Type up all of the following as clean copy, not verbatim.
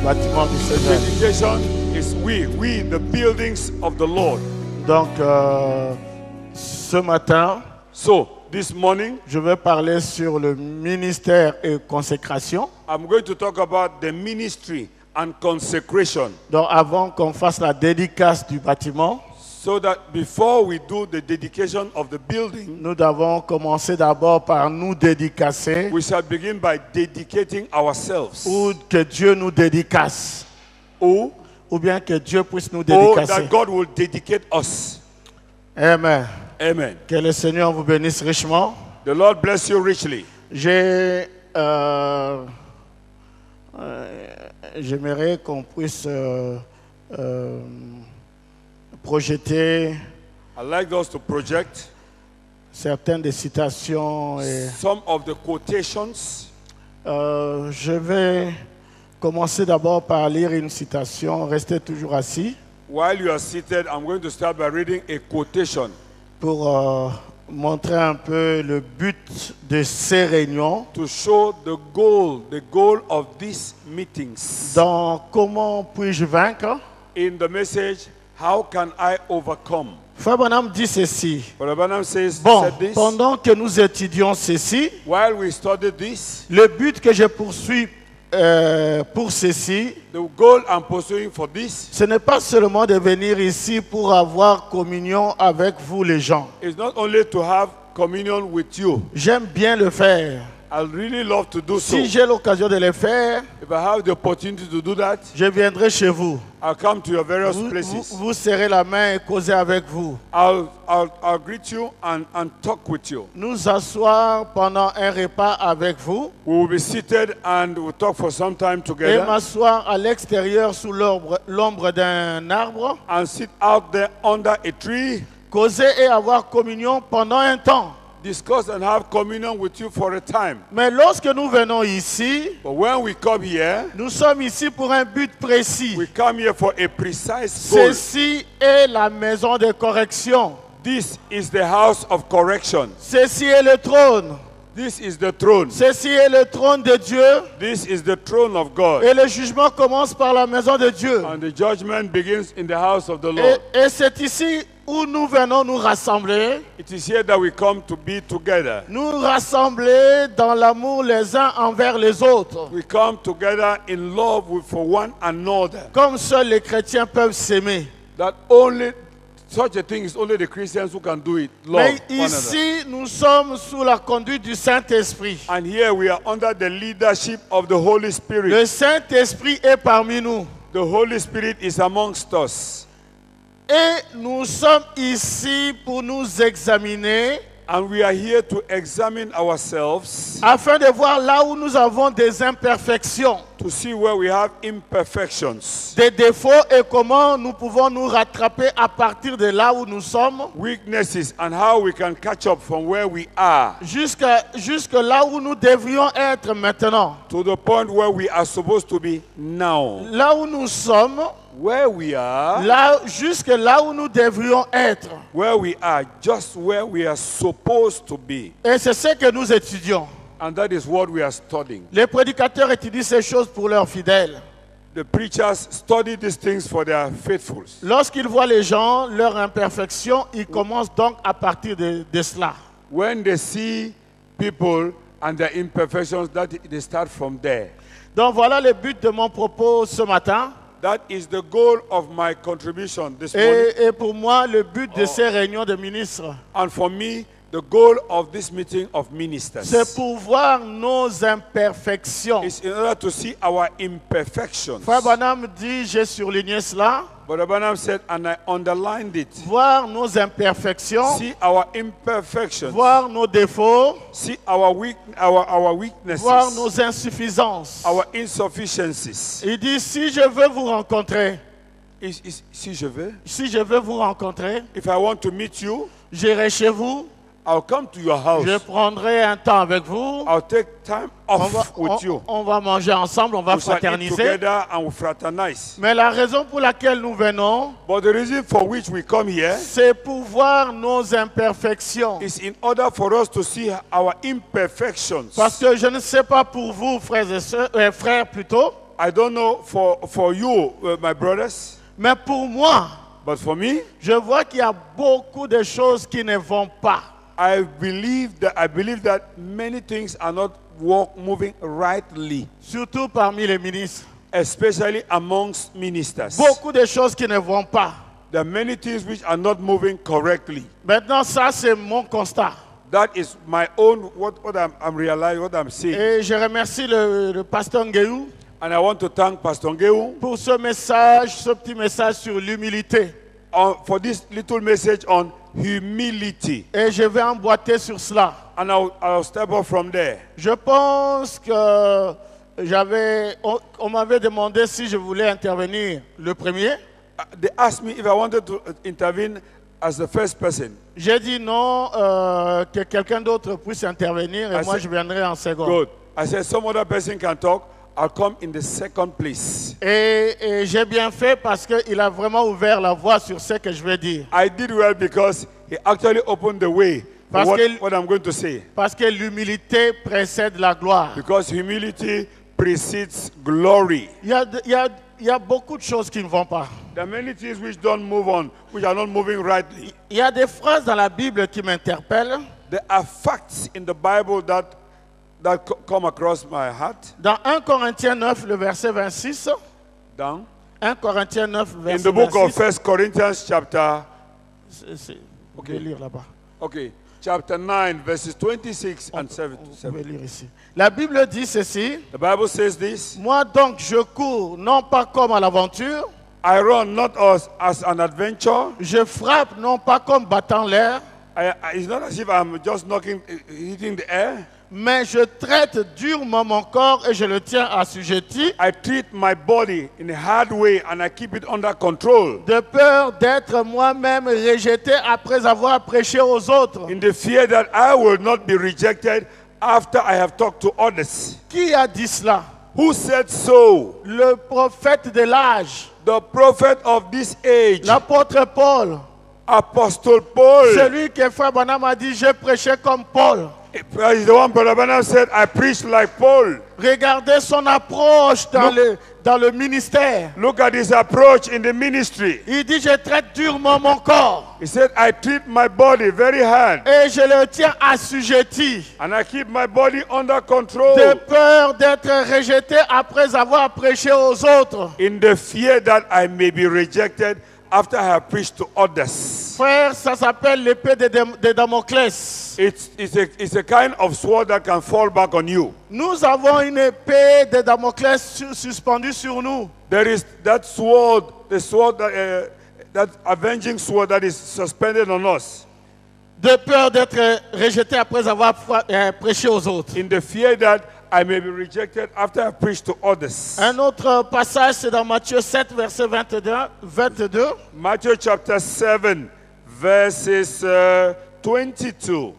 bâtiment du The Seigneur. dedication is we, the buildings of the Lord. Donc, ce matin, So, this morning, je vais parler sur le ministère et consécration. I'm going to talk about the ministry and consecration. Donc, avant qu'on fasse la dédicace du bâtiment, So that before we do the dedication of the building, nous devons commencer d'abord par nous dédicacer we shall begin by dedicating ourselves. ou que Dieu nous dédicace Or ou bien que Dieu puisse nous that dédicacer. God will dedicate us. Amen. Amen. Que le Seigneur vous bénisse richement. The Lord bless you richly. J'aimerais qu'on puisse projeter I'd like us to project certaines des citations. some of the quotations. Je vais commencer d'abord par lire une citation. Restez toujours assis While you are seated, I'm going to start by reading a quotation pour montrer un peu le but de ces réunions. to show the goal of these meetings. Dans comment puis-je vaincre? In the message, how can I overcome? Frère Branham dit ceci. Brother Branham said this. Pendant que nous étudions ceci, While we study this, le but que je poursuis pour ceci, the goal I'm pursuing for this ce n'est pas seulement de venir ici pour avoir communion avec vous les gens. is not only to have communion with you. J'aime bien le faire. I'd really love to do so. Si j'ai l'occasion de le faire, If I have the opportunity to do that, je viendrai chez vous. I'll come to your various Vous places. serrez la main et causer avec vous. I'll greet you and talk with you. Nous asseoir pendant un repas avec vous We will be seated and we'll talk for some time et together m'asseoir à l'extérieur sous l'ombre d'un arbre, and sit out there under a tree, causer et avoir communion pendant un temps. discuss and have communion with you for a time. Mais lorsque nous venons ici, But when we come here, nous sommes ici pour un but précis. we come here for a precise goal. Ceci est la maison de correction. This is the house of correction. Ceci est le trône. This is the throne. Ceci est le trône de Dieu. This is the throne of God. Et le jugement commence par la maison de Dieu. And the judgment begins in the house of the Lord. Et c'est ici où nous venons nous rassembler. It is here that we come to be together. Nous rassembler dans l'amour les uns envers les autres. We come together in love for one another. Comme seuls les chrétiens peuvent s'aimer. That only such a thing is only the Christians who can do it. Love Mais one another. ici, nous sommes sous la conduite du Saint-Esprit. And here we are under the leadership of the Holy Spirit. Le Saint-Esprit est parmi nous. The Holy Spirit is amongst us. Et nous sommes ici pour nous examiner And we are here to examine ourselves afin de voir là où nous avons des imperfections, to see where we have imperfections, des défauts et comment nous pouvons nous rattraper à partir de là où nous sommes weaknesses, and how we can catch up from where we are jusque là où nous devrions être maintenant. to the point where we are supposed to be now. Là où nous sommes, Where we are, jusque là où nous devrions être. just where we are supposed to be. Et c'est ce que nous étudions. And that is what we are studying. Les prédicateurs étudient ces choses pour leurs fidèles. The preachers study these things for their faithful. Lorsqu'ils voient les gens, leurs imperfections, ils commencent donc à partir de cela. When they see people and their imperfections, they start from there. Donc voilà le but de mon propos ce matin. That is the goal of my contribution this morning. Et pour moi, le but de ces réunions de ministres, And for me, the goal of this meeting of ministers c'est pour voir nos imperfections. is in order to see our imperfections. Frère Branham dit, j'ai surligné cela, But Branham said, and I underlined it. voir nos imperfections, See our imperfections. voir nos défauts, See our weaknesses. voir nos insuffisances. Our insufficiencies. Il dit, si je veux vous rencontrer, Si je veux, si je veux vous rencontrer, if I want to meet you, j'irai chez vous, I'll come to your house. je prendrai un temps avec vous, I'll take time off with you. on va manger ensemble, on va We shall eat fraterniser. together and we fraternize. Mais la raison pour laquelle nous venons, But the reason for which we come here c'est pour voir nos imperfections. is in order for us to see our imperfections. Parce que je ne sais pas pour vous, frères et sœurs, frères plutôt, I don't know for you, my brothers, mais pour moi, but for me, je vois qu'il y a beaucoup de choses qui ne vont pas. I believe that many things are not moving rightly, Surtout parmi les ministres. especially amongst ministers. Beaucoup de choses qui ne vont pas. There are many things which are not moving correctly. Maintenant, ça, c'est mon constat. That is my own, what I'm realizing, what I'm seeing. Et je remercie le pasteur Nguéou And I want to thank Pastor Ngeu pour ce message, ce petit message sur l'humilité. for this little message on humility. Et je vais emboîter sur cela. And I'll step up from there. Je pense que on m'avait demandé si je voulais intervenir le premier. They asked me if I wanted to intervene as the first person. J'ai dit non, que quelqu'un d'autre puisse intervenir et moi je viendrai en second. Good. I said some other person can talk. I'll come in the second place. Et j'ai bien fait parce qu'il a vraiment ouvert la voie sur ce que je vais dire. I did well because he actually opened the way for what I'm going to say. Parce que l'humilité précède la gloire. Because humility precedes glory. Il y a beaucoup de choses qui ne vont pas. There are many things which don't move on, which are not moving rightly. Il y a des phrases dans la Bible qui m'interpellent. There are facts in the Bible that come across my heart. Dans 1 Corinthiens 9, le verset 26. Down. 1 Corinthiens 9, verset 26. In the book of 1 Corinthians chapter. Vous pouvez lire là-bas. Okay. Chapter 9, verses 26 and 7. Vous pouvez lire ici. La Bible dit ceci. The Bible says this. Moi donc je cours, non pas comme à l'aventure. I run not as an adventure. Je frappe, non pas comme battant l'air. It's not as if I'm just hitting the air. Mais je traite durement mon corps et je le tiens assujetti. I treat my body in a hard way and I keep it under control. De peur d'être moi-même rejeté après avoir prêché aux autres. In the fear that I will not be rejected after I have talked to others. Qui a dit cela? Who said so? Le prophète de l'âge. The prophet of this age. L'apôtre Paul. Apostle Paul. Celui que Frère Branham a dit, je prêchais comme Paul. Is the one Brother Branham said, I preach like Paul. Regardez son approche dans le ministère. Look at his approach in the ministry. Il dit, je traite durement mon corps. He said, I treat my body very hard. Et je le tiens assujetti. And I keep my body under control. De peur d'être rejeté après avoir prêché aux autres. In the fear that I may be rejected after I have preached to others. Frère, ça s'appelle l'épée de Damoclès. It's a kind of sword that can fall back on you. Nous avons une épée de Damoclès suspendue sur nous. There is that sword, the sword that avenging sword that is suspended on us. De peur d'être rejeté après avoir prêché aux autres. In the fear that I may be rejected after I preach to others. Un autre passage, c'est dans Matthieu 7, verset 22. Matthew chapter 7, verses 22.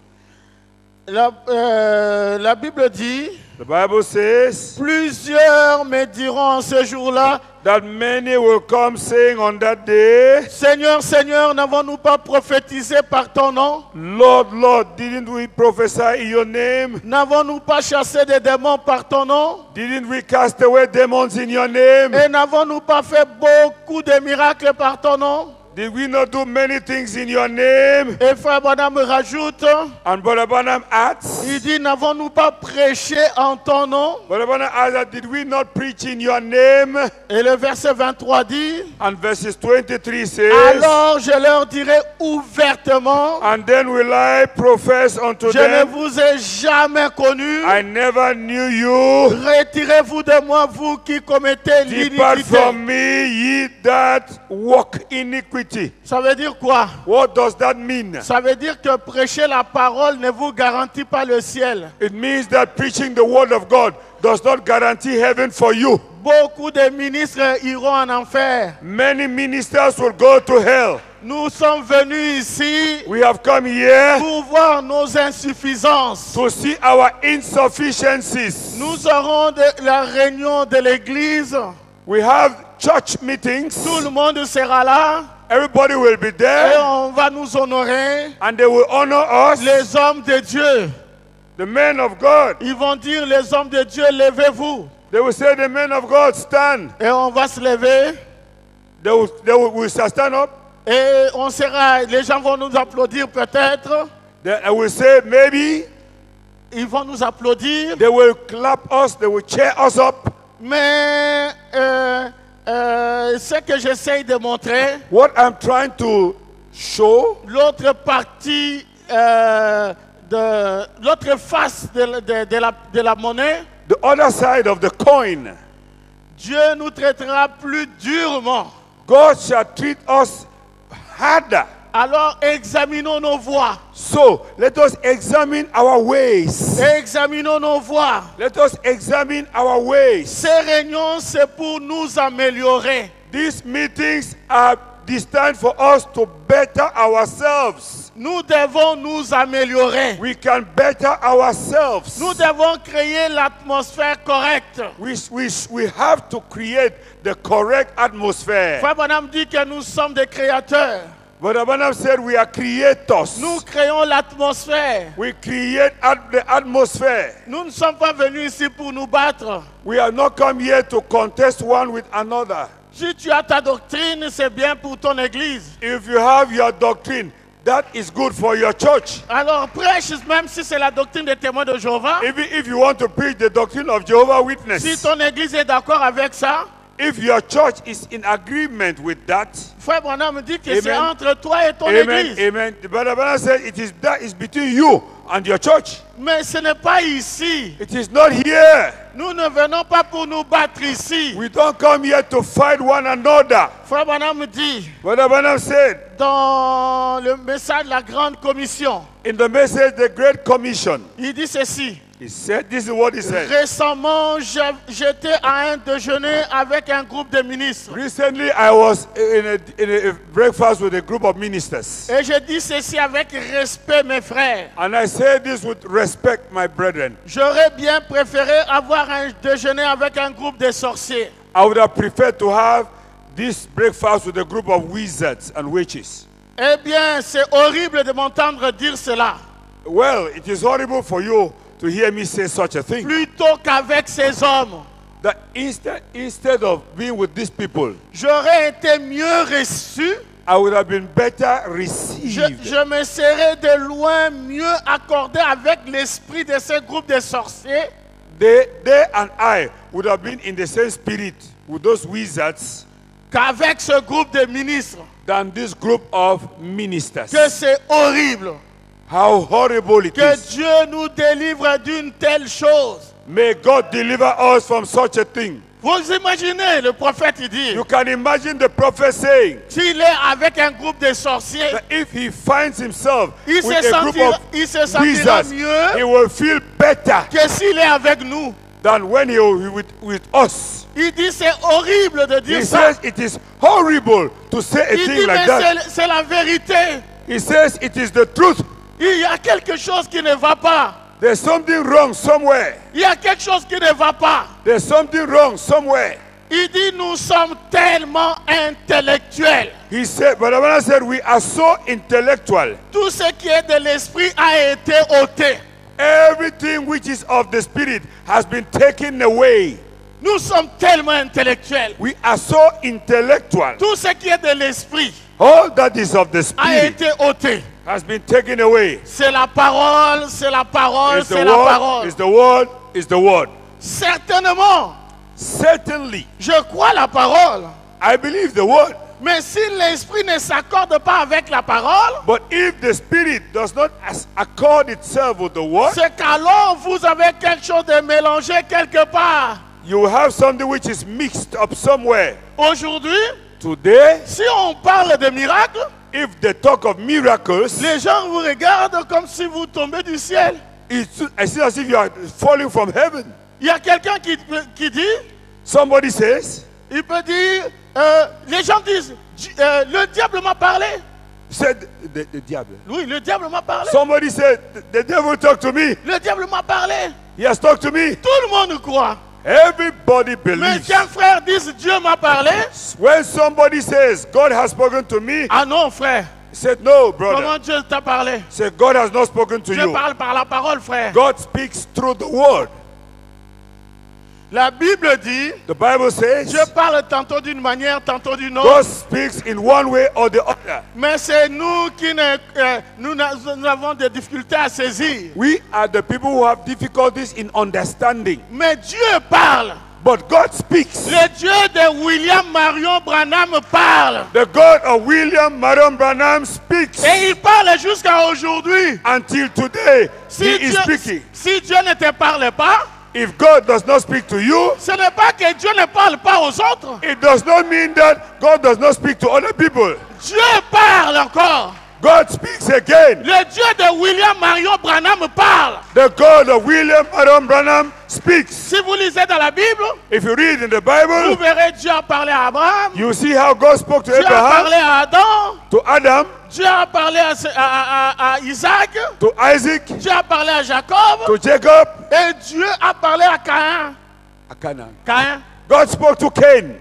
La Bible dit, The Bible says, plusieurs me diront en ce jour-là, that many will come saying on that day, Seigneur, Seigneur, n'avons-nous pas prophétisé par ton nom? Lord, Lord, didn't we prophesy in your name? N'avons-nous pas chassé des démons par ton nom? Didn't we cast away demons in your name? Et n'avons-nous pas fait beaucoup de miracles par ton nom? Did we not do many things in your name? Et Frère Branham rajoute, And Brother Branham adds, il dit, n'avons-nous pas prêché en ton nom? Brother Branham adds, did we not preach in your name? Et le verset 23 dit, And verses 23 says, alors je leur dirai ouvertement, and then will I profess unto je ne them, vous ai jamais connu. I never knew you. Retirez-vous de moi, vous qui commettez Depart l'iniquité. from me, ye that walk iniquity. Ça veut dire quoi? What does that mean? Ça veut dire que prêcher la parole ne vous garantit pas le ciel. It means that preaching the word of God does not guarantee heaven for you. Beaucoup de ministres iront en enfer. Many ministers will go to hell. Nous sommes venus ici We have come here pour voir nos insuffisances. to see our insufficiencies. Nous aurons la réunion de l'église. We have church meetings. Tout le monde sera là. Everybody will be Et there on va nous honorer. and they will honor us, Les hommes de Dieu. the men of God. Ils vont dire, les hommes de Dieu, levez-vous. They will say, the men of God stand. Et on va se lever. We shall stand up. Et on sera, les gens vont nous applaudir peut-être. Then I will say, maybe. Ils vont nous applaudir. They will clap us. They will cheer us up. Mais ce que j'essaye de montrer, What I'm trying to show, l'autre partie, l'autre face de la monnaie, the other side of the coin, Dieu nous traitera plus durement. God shall treat us harder. Alors examinons nos voies. So let us examine our ways. Examinons nos voies. Let us examine our ways. Ces réunions, c'est pour nous améliorer. These meetings are destined for us to better ourselves. Nous devons nous améliorer. We can better ourselves. Nous devons créer l'atmosphère correcte. We have to create the correct atmosphere. Frère Branham dit que nous sommes des créateurs. But Abanam said we are creators. Nous créons l'atmosphère. We create the atmosphere. Nous ne sommes pas venus ici pour nous battre. We are not come here to contest one with another. Si tu as ta doctrine, c'est bien pour ton église. If you have your doctrine, that is good for your church. Alors prêche, même si c'est la doctrine des témoins de Jéhovah. Even if you want to preach the doctrine of Jehovah's Si Witness, ton église est d'accord avec ça, if your church is in agreement with that, Frère Branham me dit que Amen. c'est entre toi et ton amen, église. amen. The Brother Branham said that is between you and your church. Mais ce n'est pas ici. It is not here. Nous ne venons pas pour nous battre ici. We don't come here to fight one another. Frère Branham me dit, Brother Branham said dans le message de la Grande Commission, in the message, the Great Commission, il dit ceci. he said, this is what he said. Récemment, j'étais à un déjeuner avec un groupe de ministres. Recently, I was in a breakfast with a group of ministers. Et je dis ceci avec respect, mes frères. And I say this with respect, my brethren. J'aurais bien préféré avoir un déjeuner avec un groupe de sorciers. I would have preferred to have this breakfast with a group of wizards and witches. Eh bien, c'est horrible de m'entendre dire cela. Well, it is horrible for you to hear me say such a thing. Plutôt qu'avec ces hommes. That instead of being with these people, J'aurais été mieux reçu. I would have been better received. Je me serais de loin mieux accordé avec l'esprit de ce groupe de sorciers They and I would have been in the same spirit with those wizards qu'avec ce groupe de ministres. than this group of ministers. Que c'est horrible. How horrible it Que is. Dieu nous délivre d'une telle chose. May God deliver us from such a thing. Vous imaginez, le prophète il dit, You can imagine the prophet saying s'il est avec un groupe de sorciers, that if he finds himself il with se a group sentira of wizards, mieux he will feel better que s'il est avec nous. than when he will be with us. Il dit c'est horrible de dire He ça. says it is horrible to say a Il thing dit like mais that. c'est la vérité. He says it is the truth. Il y a quelque chose qui ne va pas. There's something wrong somewhere. Il y a quelque chose qui ne va pas. There's something wrong somewhere. Il dit nous sommes tellement intellectuels. He said, Brother Branham said, we are so intellectual. Tout ce qui est de l'esprit a été ôté. Everything which is of the spirit has been taken away. Nous sommes tellement intellectuels. We are so intellectual. Tout ce qui est de l'esprit All that is of the a spirit été ôté. has been taken away. C'est la parole, c'est la parole, It's the c'est la word, parole. it's the word, it's the word. Certainement, Certainly, je crois la parole. I believe the word. Mais si l'esprit ne s'accorde pas avec la parole, But if the spirit does not accord itself with the word, c'est qu'alors vous avez quelque chose de mélangé quelque part. you will have something which is mixed up somewhere. Aujourd'hui, Today, si on parle de miracles, if they talk of miracles, les gens vous regardent comme si vous tombez du ciel. it's as if you are falling from heaven. Il y a quelqu'un qui dit, Somebody says, il peut dire, les gens disent, le diable m'a parlé. said the diable. Oui, le diable m'a parlé. Somebody said, the devil talked to me. Le diable m'a parlé. He has talked to me. Tout le monde croit. Everybody Mais believes. qu'un frère dise Dieu m'a parlé. When somebody says, God has spoken to me, Ah non, frère. he said, no, brother. Comment Dieu t'a parlé? He said, God has not spoken to Dieu you. parle par la parole, frère. God speaks through the word. La Bible dit, The Bible says Dieu parle tantôt d'une manière, tantôt d'une God autre. speaks in one way or the other. Mais c'est nous qui nous avons des difficultés à saisir. We are the people who have difficulties in understanding. Mais Dieu parle. But God speaks. Le Dieu de William Marion Branham parle. The God of William Marion Branham speaks. Et il parle jusqu'à aujourd'hui. Until today, Si he is Dieu, speaking. si Dieu ne te parle pas, If God does not speak to you, ce n'est pas que Dieu ne parle pas aux autres. it does not mean that God does not speak to other people. Dieu parle encore. God speaks again. Le Dieu de William Marion Branham parle. The God of William Marion Branham speaks. Si vous lisez dans la Bible, If you read in the vous Bible, verrez Dieu a parlé à Abraham, you see how God spoke to Dieu a Abraham, parlé à Adam, to Adam, Dieu a parlé à Isaac, to Isaac, Dieu a parlé à Jacob, to Jacob, et Dieu a parlé à Caïn. Canaan. Caïn. God spoke to Cain.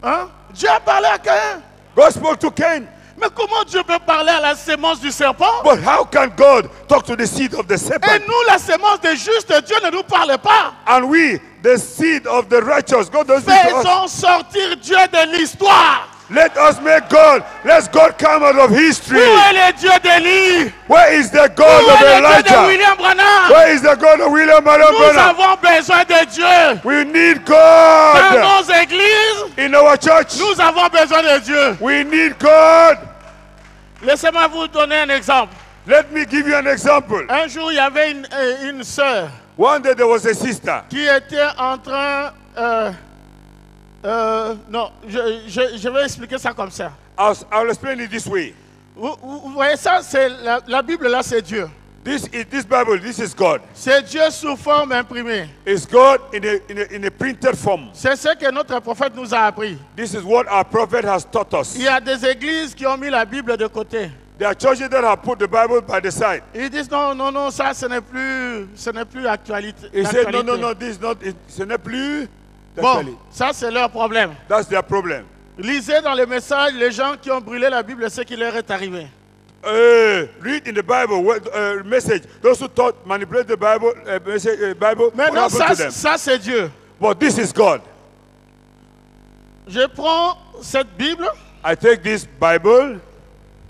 Hein? Dieu a parlé à Caïn. God spoke to Cain. Mais comment Dieu peut parler à la sémence du serpent? But how can God talk to the seed of the Et serpent? nous, la sémence des justes, Dieu ne nous parle pas. And we, the seed of the righteous, God doesn't speak to us. Faisons sortir Dieu de l'histoire. Let us make God. Let God come out of history. Où est le Dieu d'Élie? Where is the Où God of est le Dieu de Elijah? William Branham? Where is the God of William Marion Nous Branham? avons besoin de Dieu. We need Dans God nos églises, in our church. nous avons besoin de Dieu. We need God. Laissez-moi vous donner un exemple. Let me give you an example. Un jour, il y avait une sœur One day there was a sister. qui était en train... non, je vais expliquer ça comme ça. I'll explain it this way. Vous voyez ça, c'est la Bible là, c'est Dieu. This Bible, this is God. C'est Dieu sous forme imprimée. It's God in a printed form. C'est ce que notre prophète nous a appris. This is what our prophet has taught us. Il y a des églises qui ont mis la Bible de côté. There are churches that have put the Bible by the side. Ils disent non, non, non, ça ce n'est plus actualité. He said, no, no, no, this is not, ce n'est plus d'actualité. Bon, ça c'est leur problème. That's their problem. Lisez dans le message les gens qui ont brûlé la Bible, ce qui leur est arrivé. Read in the Bible, message. Those who thought manipulate the Bible, Bible. Maintenant, what happened to them? ça c'est Dieu. But this is God. Je prends cette Bible, I take this Bible,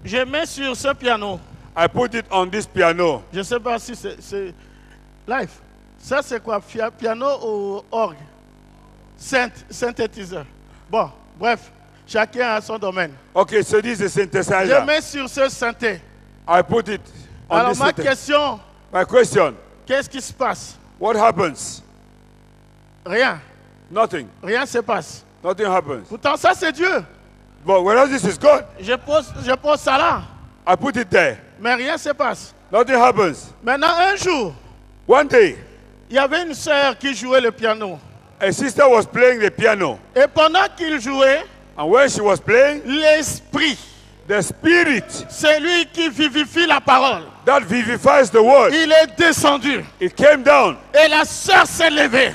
je mets sur ce piano. I put it on this piano. Je ne sais pas si c'est live. Ça c'est quoi? Piano ou orgue? Synthétiseur. Bon, bref, chacun a son domaine. Okay, so this is a Je synthesizer. mets sur ce synthé. I put it on Alors this ma synthesizer. question, My question, qu'est-ce qui se passe? what happens? Rien. Nothing. Rien se passe. Nothing happens. Pourtant ça c'est Dieu. But whereas this is God, Je pose ça là. I put it there. Mais rien se passe. Nothing happens. Maintenant un jour, One day, il y avait une sœur qui jouait le piano. a sister was playing the piano. Et pendant qu'il jouait, And when she was playing, l'esprit, the spirit c'est lui qui vivifie la parole. that vivifies the word, Il est descendu. it came down. Et la sœur s'est levée.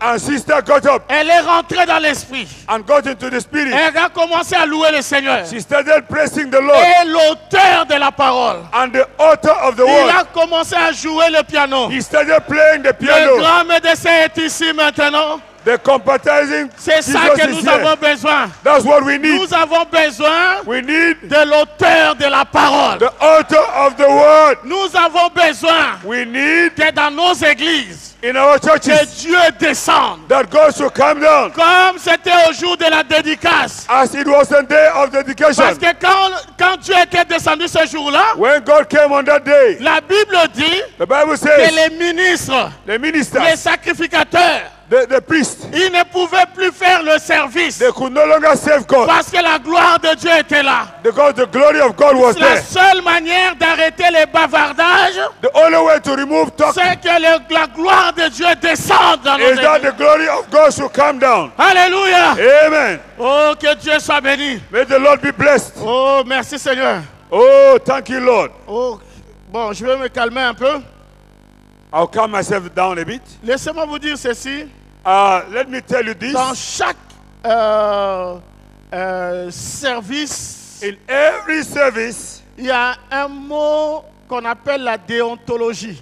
And sister got up Elle est rentrée dans l'esprit. and got into the spirit. Elle a commencé à louer le Seigneur. She started praising the Lord. Et l'auteur de la parole, And the author of the il word, a commencé à jouer le piano. he started playing the Le piano. grand médecin est ici maintenant. The compatizing C'est ça Jesus que is nous here. avons besoin. That's what we need. Nous avons besoin We need de l'auteur de la parole. the author of the word. Nous avons besoin We need que dans nos églises, in our que churches Dieu descende. that God should come down Comme c'était au jour de la dédicace. as it was the day of dedication. Parce que quand Dieu était descendu ce jour-là, When God came on that day, la Bible dit the Bible que says les ministres, the les ministers, sacrificateurs, the priests, ils ne pouvaient plus faire le service they could no longer serve God parce que la gloire de Dieu était là. because the glory of God was La there. seule manière d'arrêter les bavardages, The only way to remove talk c'est que la gloire de Dieu descende dans nos is that the églises. glory of God should come down. Alléluia. Amen. Oh, que Dieu soit béni. May the Lord be blessed. Oh, merci Seigneur. Oh, thank you, Lord. Oh, bon, je vais me calmer un peu. I'll calm myself down a bit. Laissez-moi vous dire ceci. Let me tell you this. Dans chaque service, In every service, il y a un mot qu'on appelle la déontologie.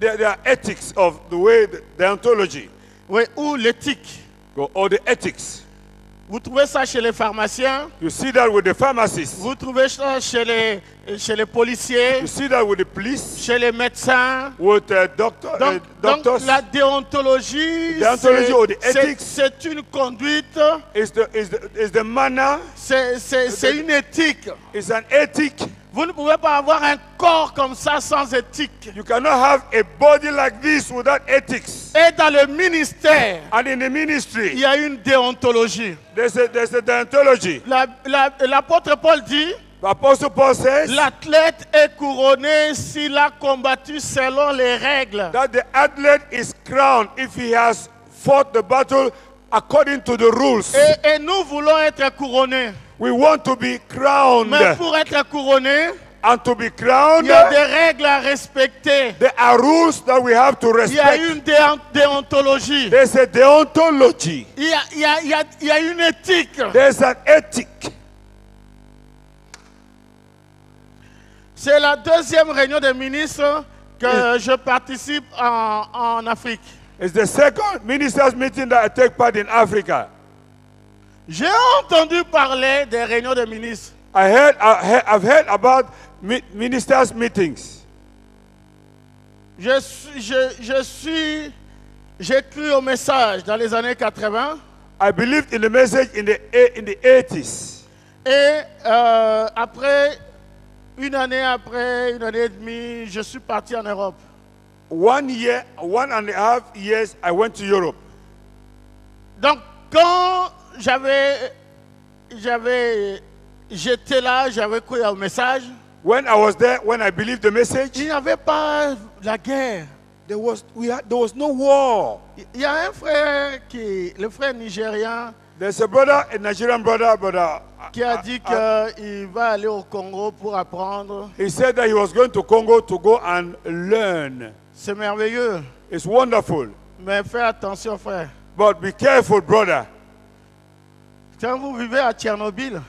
there are ethics of the way, the ontology. Oui, ou l'éthique. or the ethics. Vous trouvez ça chez les pharmaciens, You see that with the pharmacists. vous trouvez ça chez les policiers, You see that with the police, chez les médecins. with Donc doctors. la déontologie, Deontology or the ethics c'est une conduite, is the manner, c'est une éthique. it's an ethic. Vous ne pouvez pas avoir un corps comme ça sans éthique. You cannot have a body like this without ethics. Et dans le ministère, And in the il ministry, y a une déontologie. there's a deontology. L'apôtre Paul dit, The Apostle Paul says l'athlète est couronné s'il a combattu selon les règles. that the athlete is crowned if he has fought the battle according to the rules. Et nous voulons être couronnés. We want to be crowned. Mais pour être couronné, And to be crowned, il y a des règles à respecter. there are rules that we have to Il y a respect. une déontologie. There's a deontology. Il y a une éthique. There's an ethic. C'est la deuxième réunion des ministres que je participe en Afrique. It's the second ministers' meeting that I take part in Africa. J'ai entendu parler des réunions des ministres. I've heard about ministers' meetings. J'ai cru au message dans les années 80. I believed in the message in the 80s. Et après une année et demie, je suis parti en Europe. 1 year, 1.5 years, I went to Europe. Donc, quand j'étais là, j'avais cru au message. When I was there, when I believed the message, Il n'y avait pas la guerre. there was no war. Il y a un frère le frère nigérian, There's a brother, a Nigerian brother, qui a dit qu'il va aller au Congo pour apprendre. he said that he was going to Congo to go and learn. C'est merveilleux. It's wonderful. Mais fais attention, frère. But be careful, brother. Quand vous vivez à Tchernobyl,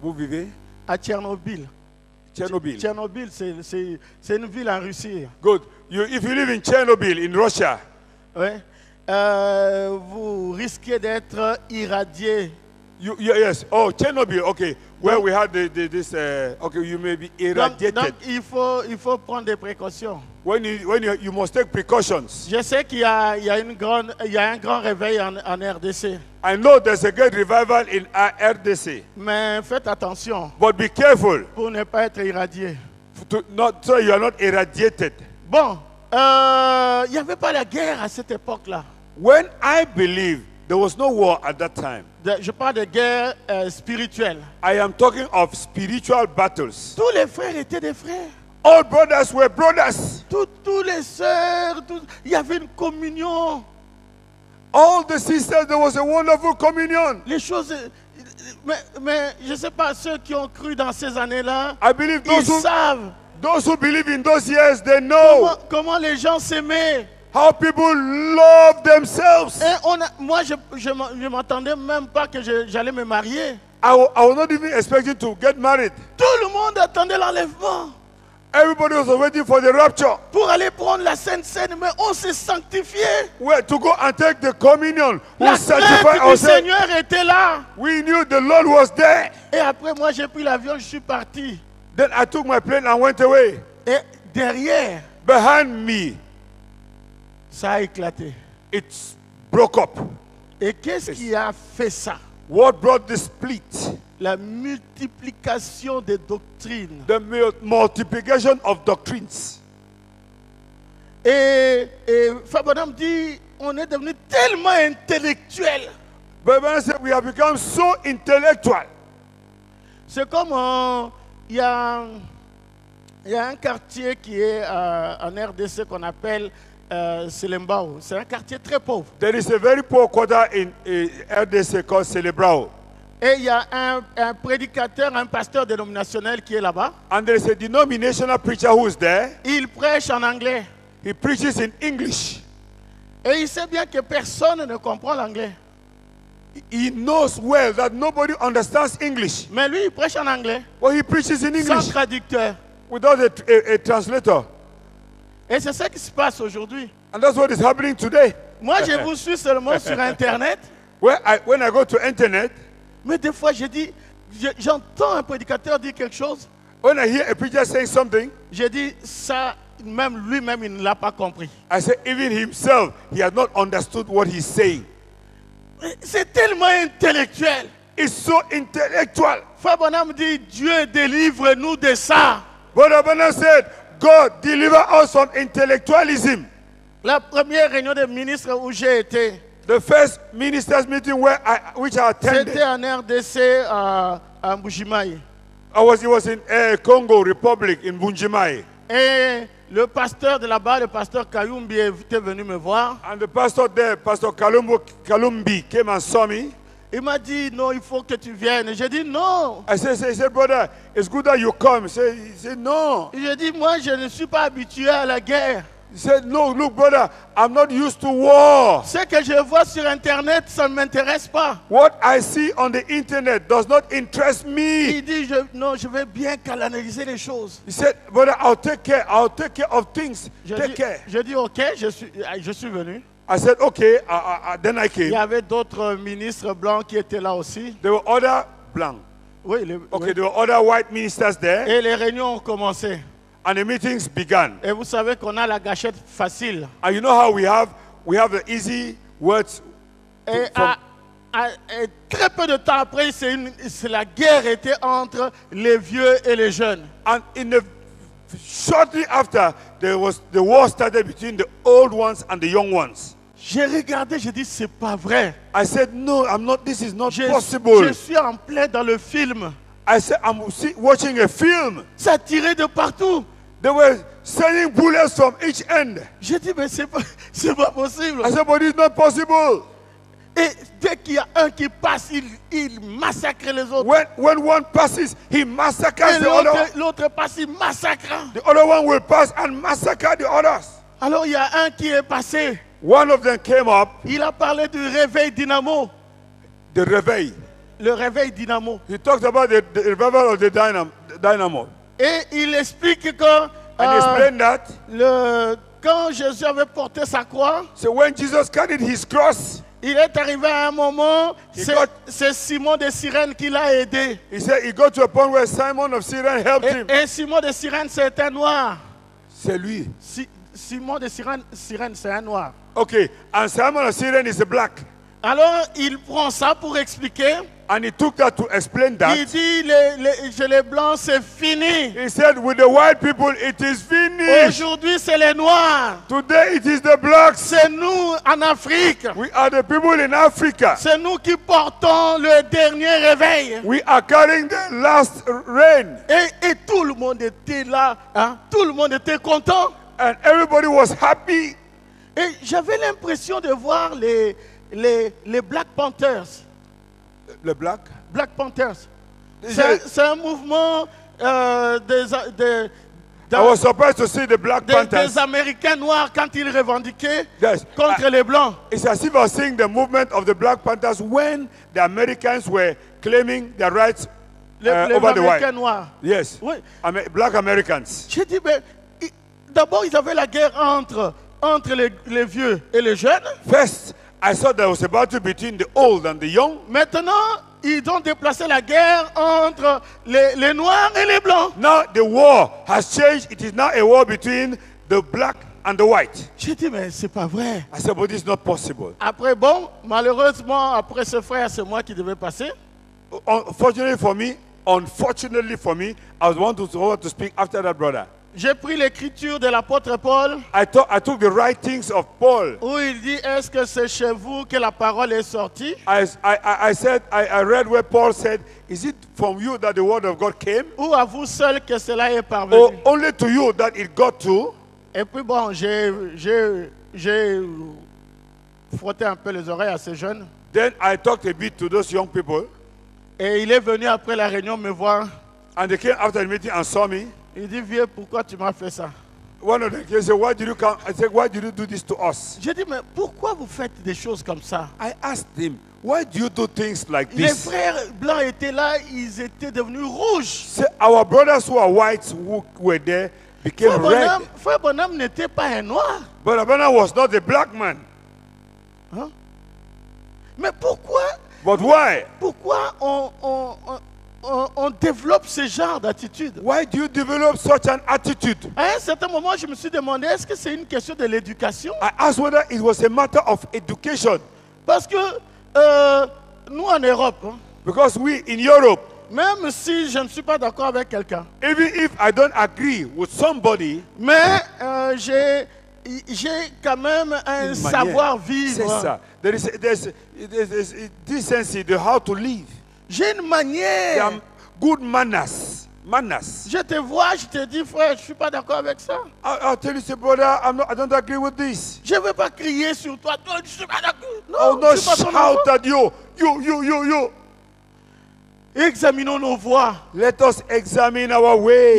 Vous vivez? à Tchernobyl, Chernobyl. Tchernobyl, c'est une ville en Russie. Good. If you live in Chernobyl, in Russia, Ouais. Vous risquez d'être irradié. yes. Oh, Chernobyl. Okay. Where we had this. Okay, you may be irradiated. Donc il faut prendre des précautions. When you must take precautions. Je sais qu'il y a un grand réveil en RDC. I know there's a great revival in RDC. Mais faites attention But be careful pour ne pas être irradié. so you are not irradiated. Bon, il n'y avait pas la guerre à cette époque-là. When I believe there was no war at that time. Je parle de guerre spirituelle. I am talking of spiritual battles. Tous les frères étaient des frères. All brothers were brothers. Tous les sœurs, il y avait une communion. All the sisters, there was a wonderful communion. Les choses. Mais je ne sais pas, ceux qui ont cru dans ces années-là, I believe ils savent those who believe in those years, they know comment les gens s'aimaient. how people love themselves. Et moi, je ne m'attendais même pas que j'allais me marier. I was not even expecting to get married. Tout le monde attendait l'enlèvement Everybody was waiting for the rapture. pour aller prendre la Sainte Seine, mais on s'est sanctifié. Where to go and take the communion. We La sanctify crainte du ourselves. Seigneur était là. We knew the Lord was there. Et après, moi, j'ai pris l'avion, je suis parti. Then I took my plane and went away. Et derrière, Behind me, ça a éclaté. it broke up. Et qu'est-ce qui a fait ça? What brought the split? La multiplication des doctrines. The multiplication of doctrines. Et Fabonam dit, on est devenu tellement intellectuel. But when I say we have become so intellectual. C'est comme il y a un quartier qui est en RDC qu'on appelle Selembao. C'est un quartier très pauvre. There is a very poor quarter in RDC called Celebrao. Et il y a un prédicateur, un pasteur dénominationnel qui est là-bas. And there is a denominational preacher who is there. Il prêche en anglais. He preaches in English. Et il sait bien que personne ne comprend l'anglais. He knows well that nobody understands English. Mais lui, il prêche en anglais. But he preaches in Sans English traducteur. without a translator. Et c'est ça qui se passe aujourd'hui. And that's what is happening today. Moi, je vous suis seulement sur Internet. When I go to internet, Mais des fois, j'entends un prédicateur dire quelque chose. when I hear a preacher saying something, Je dis, ça, même lui-même, il ne l'a pas compris. I say even himself, he has not understood what he's saying. C'est tellement intellectuel. It's so intellectual. Frère Bonham dit, Dieu délivre-nous de ça. Brother Branham said, God deliver us from intellectualism. La première réunion des ministres où j'ai été, The first ministers meeting which I attended, c'était en RDC à Mbujimayi. it was in Congo Republic in Bunjimai. Et le pasteur de là-bas, le pasteur Kayumbi, était venu me voir. And the pastor there, Pastor Kalumbi, came and saw me. Il m'a dit, non, il faut que tu viennes. J'ai dit, non. I said, brother, it's good that you come. He said, no. J'ai dit, moi, je ne suis pas habitué à la guerre. He said, no, look, brother, I'm not used to war. Ce que je vois sur Internet, ça ne m'intéresse pas. What I see on the internet does not interest me. Il dit, non, je vais bien analyser les choses. He said, brother, I'll take care of things. Take care. Je dis, ok, je suis venu. I said, okay, then I Il came. y avait d'autres ministres blancs qui étaient là aussi. There were other blank. Oui, Okay, there were other white ministers there. Et les réunions ont commencé. And the meetings began. Et vous savez qu'on a la gâchette facile. And you know how we have the easy words. Et très peu de temps après, la guerre était entre les vieux et les jeunes. And shortly after, the war started between the old ones and the young ones. J'ai regardé, j'ai dit, c'est pas vrai. I said, no, this is not possible. Je suis en plein dans le film. I said, I'm watching a film. Ça tirait de partout. They were sending bullets from each end. J'ai dit, mais c'est pas possible. I said, but it's not possible. Et dès qu'il y a un qui passe, il massacre les autres. When one passes, he massacres Et the other. l'autre passe, il massacre. The other one will pass and massacre the others. Alors il y a un qui est passé. One of them came up. Il a parlé du réveil dynamo. The réveil. Le réveil dynamo. He talks about the revival of the dynamo. Et il explique que And he explained that. quand Jésus avait porté sa croix, So when Jesus carried his cross, il est arrivé à un moment, c'est Simon de Cyrène qui l'a aidé. he said he got to a point where Simon of Cyrene helped him. Et Simon de Cyrène, c'est un noir. C'est lui. Simon de Cyrène, c'est un noir. Okay, and Simon of Cyrene is a black. Alors, il prend ça pour expliquer. And he took that to explain that. Il dit, chez les blancs, c'est fini. He said, with the white people, it is finished. Aujourd'hui, c'est les noirs. Today, it is the blacks. C'est nous en Afrique. We are the people in Africa. C'est nous qui portons le dernier réveil. We are carrying the last rain. Et tout le monde était là. Hein? Tout le monde était content. And everybody was happy. Et j'avais l'impression de voir les Black Panthers. The black? Black Panthers. C'est un mouvement I was surprised to see the Black Panthers. des Américains noirs quand ils revendiquaient Yes. contre les Blancs. It's as if I was seeing the movement of the Black Panthers when the Americans were claiming their rights Les over the white. Américains noirs. Yes. Oui. Black Americans. J'ai dit, mais d'abord, ils avaient la guerre entre les vieux et les jeunes. First, I saw there was a battle between the old and the young. Maintenant, ils ont déplacé la guerre entre les noirs et les blancs. Now the war has changed. It is now a war between the black and the white. J'ai dit, mais c'est pas vrai. I said, but it's not possible. Après, bon, malheureusement, après ce frère, c'est moi qui devais passer. Unfortunately for me, I was want to speak after that brother. J'ai pris l'écriture de l'apôtre Paul I took the writings of Paul. où il dit, est-ce que c'est chez vous que la parole est sortie? I read where Paul said, is it from you that the word of God came? Ou à vous seul que cela est parvenu? Or only to you that it got to? Et puis bon, j'ai frotté un peu les oreilles à ces jeunes. Then I talked a bit to those young people. Et il est venu après la réunion me voir. And they came after the meeting and saw me. Il dit, vieux, pourquoi tu m'as fait ça? One of them said, why did you come? I said, why did you do this to us? J'ai dit, mais pourquoi vous faites des choses comme ça? I asked him, why do you do things like Les this? frères blancs étaient là, ils étaient devenus rouges. Say, our brothers who are whites who were there became red. Frère Bonham n'était pas un noir. But Abana was not a black man. Hein? Mais pourquoi But why? on développe ce genre d'attitude? Why do you develop such an attitude? À un certain moment, je me suis demandé, est-ce que c'est une question de l'éducation? I asked whether it was a matter of education. Parce que nous en Europe, hein, Because we in Europe, même si je ne suis pas d'accord avec quelqu'un, even if I don't agree with somebody, mais j'ai quand même un une manière, savoir-vivre. c'est ça. There's decency, the how to live. J'ai une There manière. are good manners. Manners. Je te vois, je te dis, frère, je ne suis pas d'accord avec ça. I'll tell you, say, brother, I don't agree with this. Je ne vais pas crier sur toi. Toi, je ne suis pas d'accord. I'll Non, not je suis pas ton shout enfant. at you. You. Examinons nos voies. Let us examine our ways.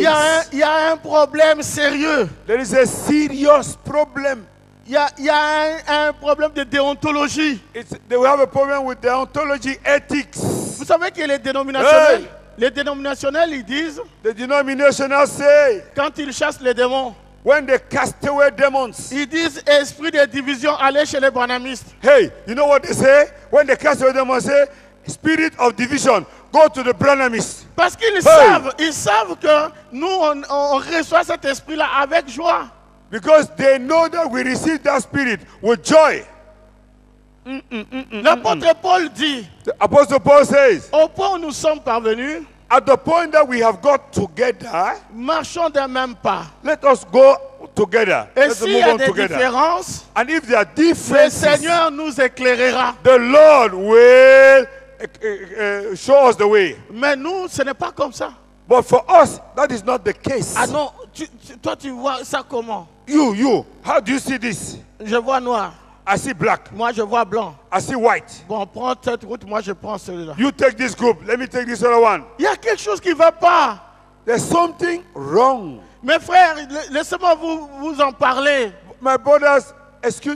Il y a un problème sérieux. There is a serious problem. Il y a un problème de déontologie. They will have a problem with deontology, ethics. Vous savez que les dénominationnels, Hey! les dénominationnels, ils disent, The denominational say, quand ils chassent les démons, when they cast away demons, ils disent, esprit de division, allez chez les branhamistes. hey, you know what they say? When they cast away demons, say, spirit of division, go to the Branhamists. Parce qu'ils Hey! savent que nous, on reçoit cet esprit-là avec joie. Because they know that we receive that spirit with joy. L'apôtre Paul dit, The Apostle Paul says, au point où nous sommes parvenus, at the point that we have got together, marchons d'un même pas. let us go together. Et Let's s'il move y a on des together. différences, And if there are le differences, Seigneur nous éclairera. the Lord will show us the way. Mais nous, ce n'est pas comme ça. But for us, that is not the case. Ah non, toi tu vois ça comment? You, how do you see this? Je vois noir, I see black. moi je vois blanc. I see white. Bon, prends cette route, moi je prends celui-là. You take this group. Let me take this other one. Il y a quelque chose qui ne va pas. There's something wrong. Mes frères, laissez-moi vous en parler. My brothers,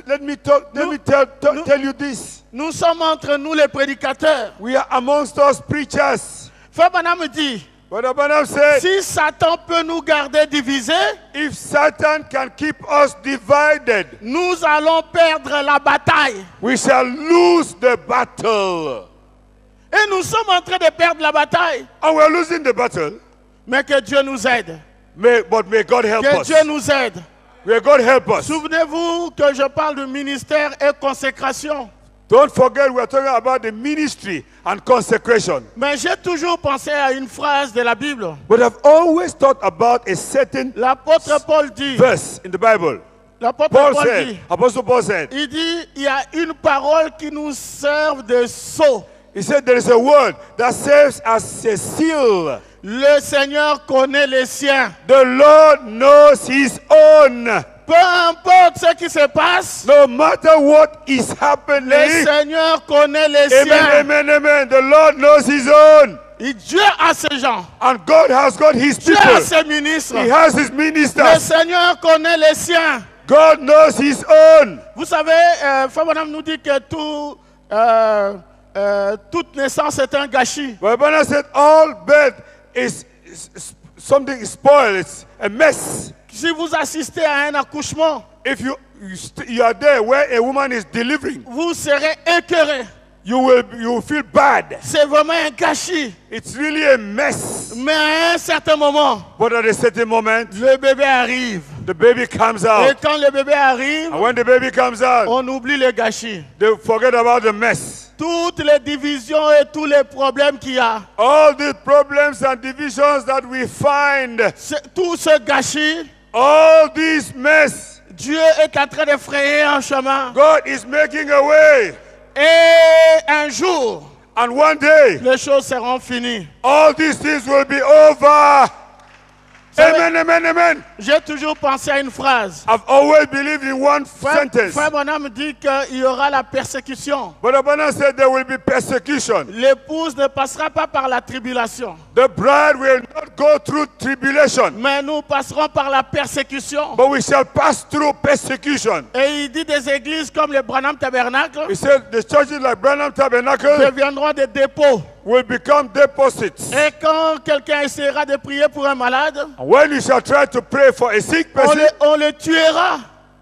let me tell you this. Nous sommes entre nous les prédicateurs. We are amongst us preachers. Frère Branham me dit, Brother Branham said, si Satan peut nous garder divisés, if Satan can keep us divided, nous allons perdre la bataille. we shall lose the battle. Et nous sommes en train de perdre la bataille. And we are losing the battle. Mais que Dieu nous aide. But may God help Que us. Dieu nous aide. May God help us. Souvenez-vous que je parle de ministère et consécration. Don't forget we are talking about the ministry and consecration. Mais j'ai toujours pensé à une phrase de la Bible. But I've always thought about a certain L'apôtre Paul dit, verse in the Bible. l'apôtre Paul Paul said, dit, Apostle Paul said, il dit, il y a une parole qui nous sert de sceau. he said there is a word that serves as a seal. Le Seigneur connaît les siens. The Lord knows his own. Peu importe ce qui se passe, No matter what is le happening. Seigneur connaît les siens. Amen. The Lord knows his own. Et Dieu a ses gens. And God has got his Dieu people. a ses ministres. He has his Le ministers. Seigneur connaît les siens. God knows his own. Vous savez, Frère Branham nous dit que toute naissance est un gâchis. But Bernard said all birth is something spoiled. It's a mess. Si vous assistez à un accouchement, If you are there where a woman is delivering, vous serez écœuré. you will feel bad. C'est vraiment un gâchis. It's really a mess. Mais à un certain moment, But at a certain moment, le bébé arrive. the baby comes Et out. quand le bébé arrive, And when the baby comes out, on oublie le gâchis. they forget about the mess. Toutes les divisions et tous les problèmes qu'il y a, All the problems and divisions that we find, tout ce gâchis, all this mess, Dieu est en train de frayer un chemin. God is making a way. Et un jour, And one day, les choses seront finies. all these things will be over. Amen. J'ai toujours pensé à une phrase. I've always believed in one sentence. Frère Branham dit qu'il y aura la persécution. But Abana said there will be persecution. L'épouse ne passera pas par la tribulation. The bride will not go through tribulation, Mais nous passerons par la persécution. but we shall pass through persecution. Et il dit des églises comme le Branham Tabernacle He said the churches like Branham Tabernacle deviendront des dépôts. will become deposits. Et quand quelqu'un essaiera de prier pour un malade, And when you shall try to pray for a sick person, on le tuera.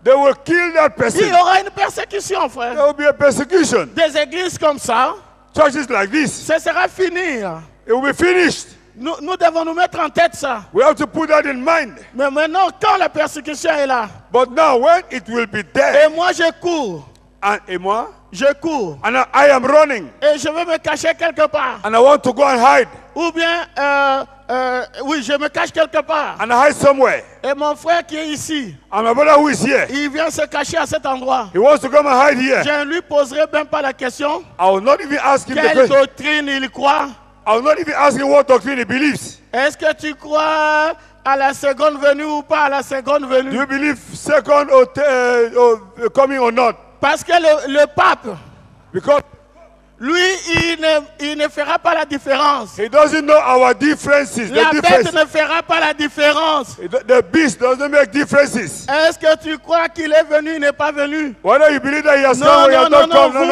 they will kill that Il person. y aura une persécution, There frère. will be a persecution. Des églises comme ça, Churches like this, ce sera fini. it will be finished. Nous devons nous mettre en tête ça. We have to put that in mind. Mais maintenant, quand la persécution est là, But now, when it will be there, et moi je cours, et moi, je cours, and I am running, et je vais me cacher quelque part. and I want to go and hide, Ou bien, oui, je me cache quelque part. and I hide somewhere, Et mon frère qui est ici, and my brother who is here, il vient se cacher à cet endroit. he wants to come and hide here. Je ne lui poserai même pas la question. I will not even ask him the Quelle question. doctrine il croit? I will not even ask him what doctrine he believes. Est-ce que tu crois à la seconde venue ou pas à la seconde Do venue? you believe second or coming or not? Parce que le pape, Because lui, il ne fera pas la différence. he doesn't know our differences. La The bête difference. ne fera pas la différence. The beast doesn't make differences. Est-ce que tu crois qu'il est venu, il n'est pas venu? Whether you believe that he has Non, come or he non, has non,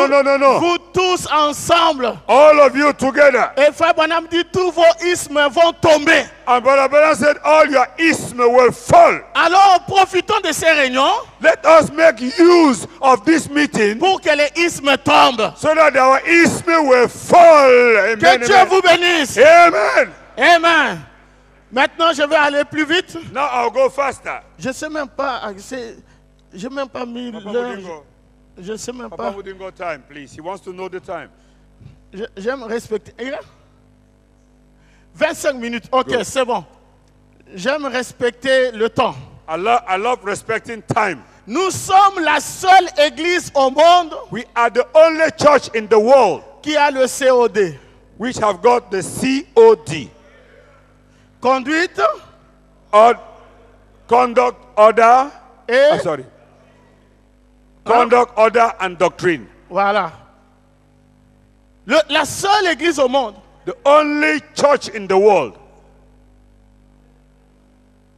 not non, come. No. Vous tous ensemble. All of you together. Et Frère Branham dit, tous vos ismes vont tomber. And Brother Branham said, all your ism will fall. Alors, profitons de ces réunions Let us make use of this meeting pour que les ismes tombent. so that our ism will fall. Amen. Que Dieu vous bénisse. Amen. Amen. Maintenant, je vais aller plus vite. Now I'll go faster. Je ne sais même pas, j'ai même pas mis Papa l'heure. Mudingo, Je ne sais même Papa pas. Mudingo time, please. He wants to know the time. J'aime respecter. Il est 25 minutes. Ok, Go. c'est bon. J'aime respecter le temps. I love respecting time. Nous sommes la seule église au monde We are the only church in the world qui a le COD. which have got the COD. Conduite Conduct, order, et... sorry. Conduct, order, and doctrine. Voilà. La seule église au monde. The only church in the world.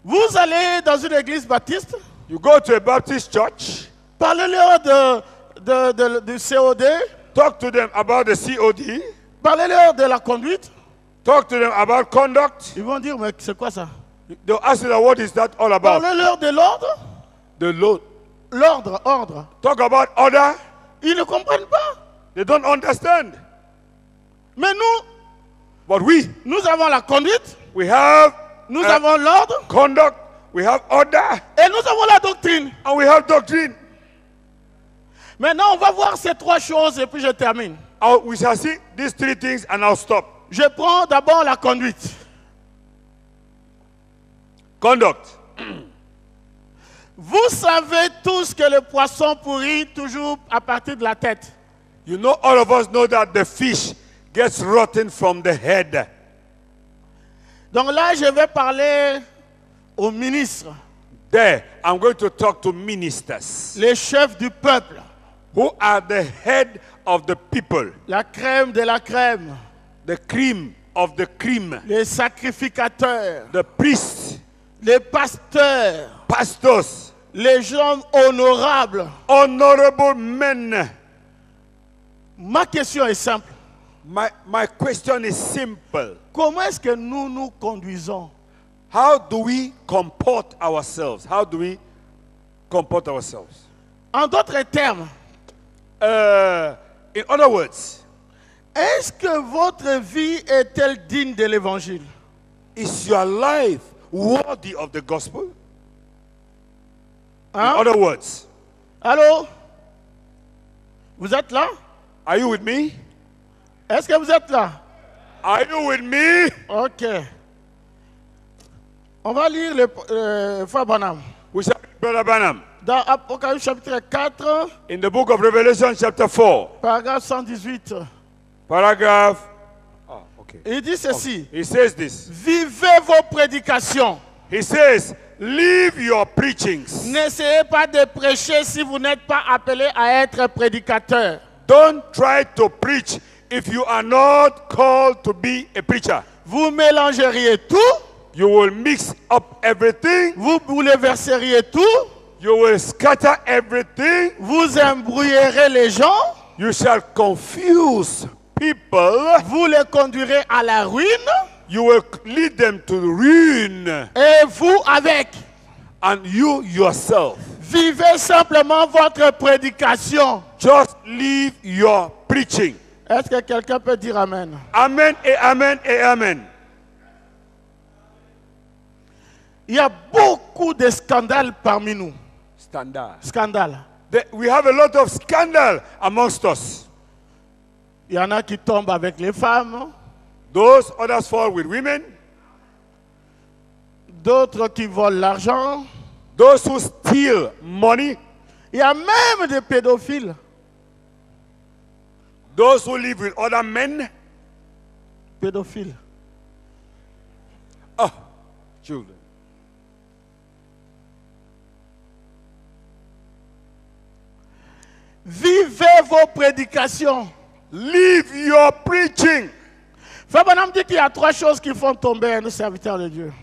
Vous allez dans une église baptiste, You go to a Baptist church, parlez-leur du COD, talk to them about the COD, parlez-leur de la conduite. talk to them about conduct. Ils vont dire, mais c'est quoi ça? They'll ask you, what is that all about? Parlez-leur de l'ordre. The Lord. Ordre. Talk about order. Ils ne comprennent pas. They don't understand. Mais But nous avons la conduite, we have nous avons l'ordre conduct, we have order, et nous avons la doctrine. and we have doctrine. Maintenant, on va voir ces trois choses et puis je termine. We shall see these three things and I'll stop. Je prends d'abord la conduite. Conduct. Vous savez tous que le poisson pourrit toujours à partir de la tête. You know, all of us know that the fish gets rotten from the head. Donc là, je vais parler aux ministres, There, I'm going to talk to ministers les chefs du peuple, who are the head of the people, la crème de la crème, the cream of the cream, les sacrificateurs, the priests, les pasteurs, pastors, les gens honorables. honorable men. Ma question est simple. My question is simple. Comment est-ce que nous nous conduisons? How do we comport ourselves? How do we comport ourselves? En d'autres termes, In other words, est-ce que votre vie est-elle digne de l'évangile? is your life worthy of the gospel? In Hein? other words, Allô? Vous êtes là? are you with me? Est-ce que vous êtes là? Are you with me? Ok. On va lire le Frère Branham. We shall read Brother Branham Dans Apocalypse chapitre 4, in the book of Revelation, chapter 4, paragraphe 118. paragraph. Oh, okay. Il dit ceci. He says this. Vivez vos prédications. He says, leave your preachings. N'essayez pas de prêcher si vous n'êtes pas appelé à être prédicateur. Don't try to preach if you are not called to be a preacher. Vous mélangeriez tout, You will mix up everything. vous bouleverseriez tout, You will scatter everything. vous embrouillerez les gens, You shall confuse people. vous les conduirez à la ruine, You will lead them to ruin. et vous avec. And you yourself, vivez simplement votre prédication. just leave your preaching. Est-ce que quelqu'un peut dire Amen? Amen et amen et amen. Il y a beaucoup de scandales parmi nous. Standard. Scandales. We have a lot of scandal amongst us. Il y en a qui tombent avec les femmes, Those others fall with women. d'autres qui volent l'argent. Those who steal money. Il y a même des pédophiles. Those who live with other men. Pédophiles. Oh, children. Vivez vos prédications. Leave your preaching. Frère Branham dit qu'il y a 3 choses qui font tomber un serviteur de Dieu.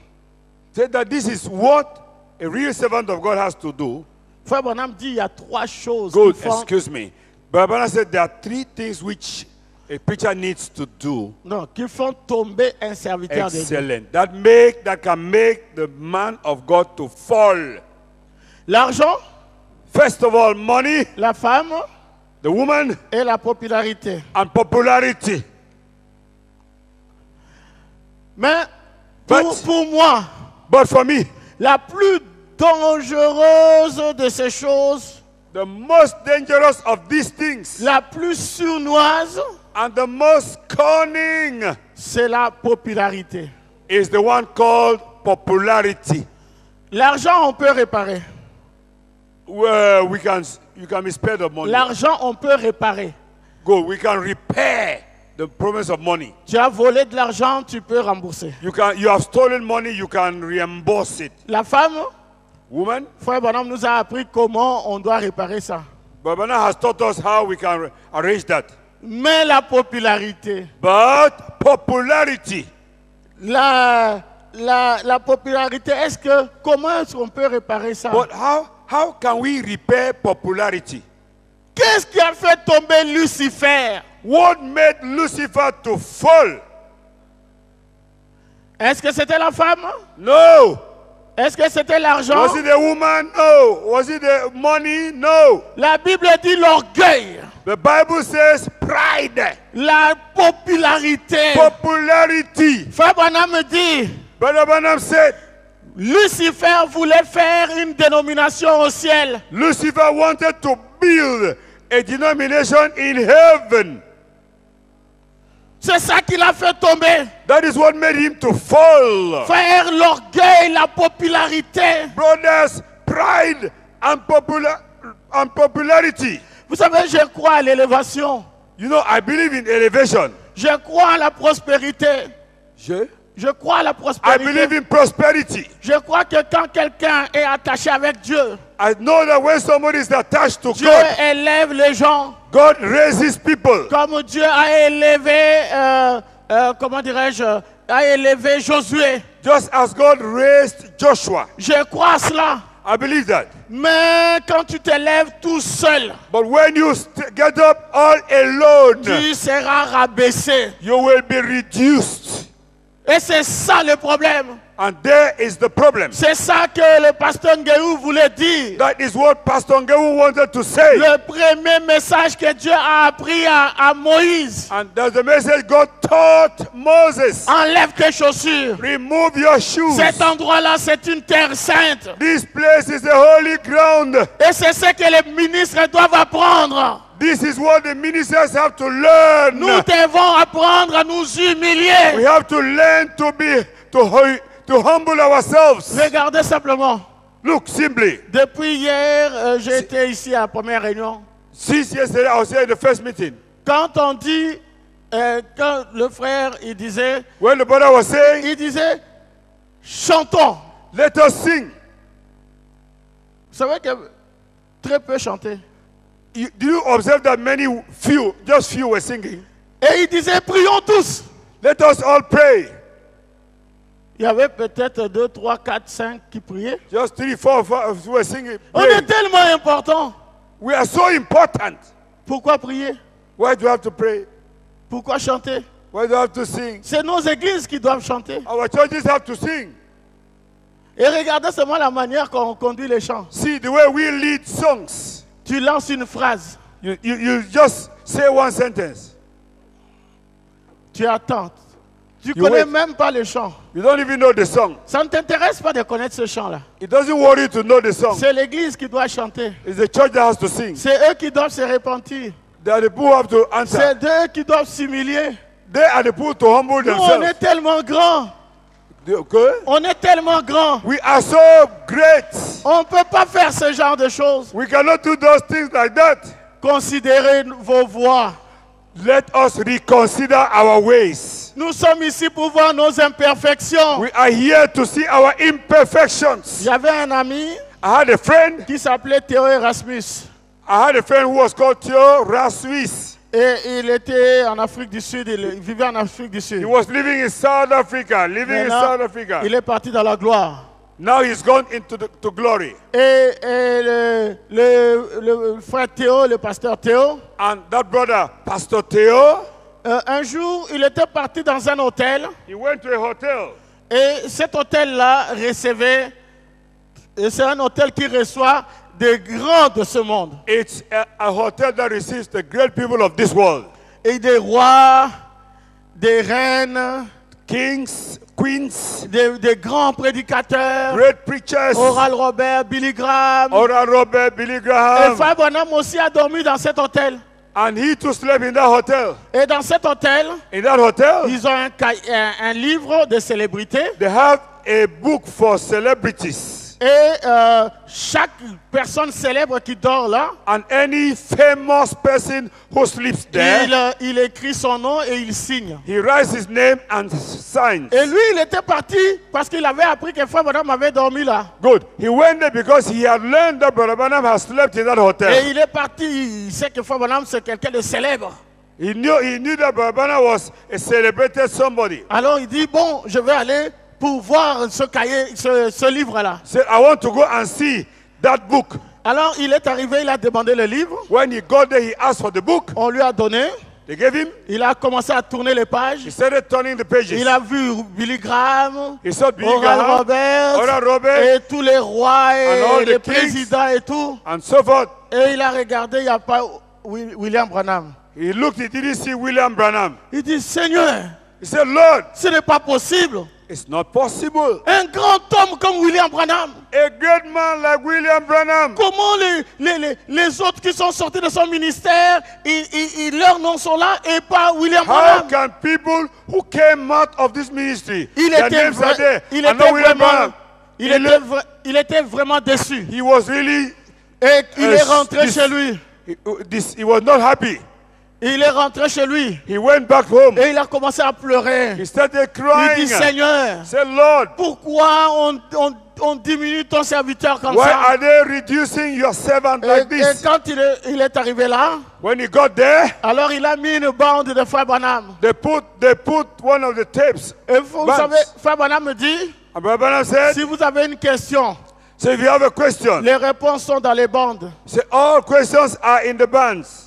Say that this is what a real servant of God has to do. Frère Branham dit qu'il y a 3 choses Good, qui font... excuse me. Barbara said there are 3 things which a preacher needs to do. Non, qui font tomber un serviteur de Dieu. Excellent. That can make the man of God to fall. L'argent, First of all, money, la femme the woman, et la popularité. and popularity. Mais But- pour moi, But for me, la plus dangereuse de ces choses, the most dangerous of these things la plus sournoise, and the most cunning c'est la popularité. is the one called popularity. L'argent, on peut réparer. Where you can be spared of money. L'argent, on peut réparer. Go, we can repair the promise of money. Tu as volé de l'argent, tu peux rembourser. You have stolen money, you can reimburse it. La femme, Woman, Frère Branham nous a appris comment on doit réparer ça. Babana has taught us how we can arrange that. Mais la popularité, But popularity, la popularité, comment est-ce qu'on peut réparer ça? but how can we repair popularity? Qu'est-ce qui a fait tomber Lucifer? What made Lucifer to fall? Est-ce que c'était la femme? No. Est-ce que c'était l'argent? Was it the woman? No. Was it the money? No. La Bible dit l'orgueil, The Bible says pride, la popularité. popularity. Frère Branham me dit, Brother Branham said, Lucifer voulait faire une dénomination au ciel. Lucifer wanted to build a denomination in heaven. C'est ça qui l'a fait tomber. That is what made him to fall. Faire l'orgueil, la popularité. Brothers, pride and popularity. Vous savez, je crois à l'élévation. You know, I believe in elevation. Je crois à la prospérité. Je crois à la I prospérité. believe in prosperity. Je crois que quand quelqu'un est attaché avec Dieu, I know that when somebody is attached to Dieu God, élève les gens. God raises people. Comme Dieu a élevé, comment dirais-je, a élevé Josué. Just as God raised Joshua. Je crois à cela. I believe that. Mais quand tu t'élèves tout seul, But when you get up all alone, tu seras rabaissé. you will be reduced. Et c'est ça le problème. And there is the problem. C'est ça que le pasteur Ngéou voulait dire. That is what Pastor Ngewu wanted to say. Le premier message que Dieu a appris à Moïse. And that's the message God taught Moses. Enlève tes chaussures. Remove your shoes. Cet endroit-là, c'est une terre sainte. This place is the holy ground. Et c'est ce que les ministres doivent apprendre. This is what the ministers have to learn. Nous devons apprendre à nous humilier. We have to learn to humble ourselves. Regardez simplement. Look, simply. Depuis hier, j'ai été ici à la première réunion. Since yesterday, I was here at the first meeting. Quand on dit, quand le frère, il disait, When the brother was saying, chantons. let us sing. Vous savez que très peu chantaient. Do you observe that just few were singing? Et il disait, prions tous. Let us all pray. Il y avait peut-être 2, 3, 4, 5 qui priaient. Just 3, 4, 5 were singing. On est tellement important. We are so important. Pourquoi prier? Why do you have to pray? Pourquoi chanter? Why do you have to sing? C'est nos églises qui doivent chanter. Our churches have to sing. Et regardez seulement la manière qu'on conduit les chants. See the way we lead songs. Tu lances une phrase, You just say one sentence. tu attends. Tu ne You connais wait. même pas le chant. You don't even know the song. Ça ne t'intéresse pas de connaître ce chant-là. It doesn't worry you to know the song. C'est l'église qui doit chanter. It's the church that has to sing. C'est eux qui doivent se repentir. They are the people who have to answer. C'est eux qui doivent s'humilier. They are the people to humble Nous, on themselves. est tellement grands. Okay? On est tellement grands. We are so great. On ne peut pas faire ce genre de choses. We cannot do those things like that. Considérez vos voies. Let us reconsider our ways. Nous sommes ici pour voir nos imperfections. We are here to see our imperfections. J'avais un ami I had a friend. qui s'appelait Théo Erasmus. I had a friend who was called Theo Rasmus. Et il était en Afrique du Sud. Il vivait en Afrique du Sud. He was living in South Africa. Maintenant, il est parti dans la gloire. Now he's gone into to glory. Et le frère Théo, le pasteur Théo, And that brother, Pastor Theo, un jour, il était parti dans un hôtel. he went to a hotel. Et cet hôtel-là recevait, et c'est un hôtel qui reçoit des grands de ce monde. It's a hotel that receives the great people of this world. Et des rois, des reines, Kings, queens, des grands prédicateurs. great preachers. Oral Robert, Billy Graham. Oral Robert, Billy Et Graham. Frère Branham aussi a dormi dans cet hôtel. And he too slept in that hotel. Et dans cet hôtel, In that hotel, ils ont un livre de célébrités. they have a book for celebrities. Et chaque personne célèbre qui dort là, And any famous person who sleeps there, il écrit son nom et il signe. he writes his name and signs. Et lui, il était parti parce qu'il avait appris que Frère Branham avait dormi là. Good. He went there because he had learned that Brother Branham has slept in that Et hotel. il est parti, il sait que Frère Branham c'est quelqu'un de célèbre. He knew that Brother Branham was a celebrated somebody. Alors il dit, bon, je vais aller pour voir ce cahier, ce livre-là. Said, I want to go and see that book. Alors il est arrivé, il a demandé le livre. When he got there, he asked for the book. On lui a donné. They gave him. Il a commencé à tourner les He pages. started turning the pages. Il a vu Billy Graham, He saw Billy Oral Graham, Robert, Oral Robert, et tous les rois and all et the les kings. présidents et tout. and so forth. Et il a regardé, il n'y a pas William Branham. He looked, he didn't see William Branham. Il dit, Seigneur, He said, Lord, ce n'est pas possible. it's not possible. Un grand homme comme William Branham. A great man like William Branham. Comment les autres qui sont sortis de son ministère, leurs noms sont là et pas William How Branham. can people who came out of this ministry, Il their était, names are there, il and était not William Branham? vraiment, il était vraiment déçu. He was really, Et il est rentré this- chez lui. he was not happy. Il est rentré chez lui. He went back home. Et il a commencé à pleurer. He started Il crying. dit, Seigneur, He said, Lord, pourquoi on diminue ton serviteur comme why ça? are they reducing your servant like Et this? quand il est arrivé là, When he got there, alors il a mis une bande de Frère Branham. they put one of the tapes. Et vous Bands. savez, Frère Branham me dit, And Brother Branham said, si vous avez une question, so if you have a question, les réponses sont dans les bandes. say all questions are in the bands.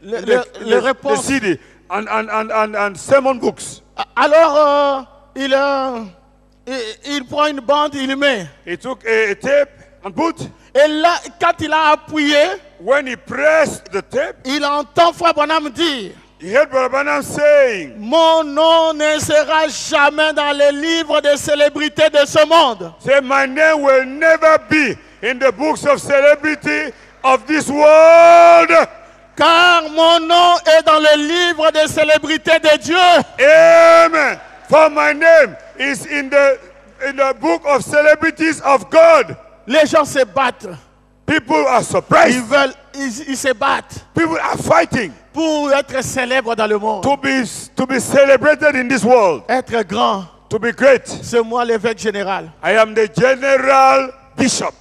Les The réponses. CD and sermon books. Alors, il prend une bande, il met. He took a tape and put. Et là, quand il a appuyé, When he pressed the tape, il entend Frère Branham dire, he heard Brother Branham saying, mon nom ne sera jamais dans les livres de célébrités de ce monde. say, my name will never be in the books of celebrity of this world. Car mon nom est dans le livre des célébrités de Dieu. Amen. For my name is in the book of celebrities of God. Les gens se battent. People are surprised. Ils se battent People are fighting pour être célèbres dans le monde. to be celebrated in this world, Être grand. to be great. C'est moi l'évêque général. I am the general bishop,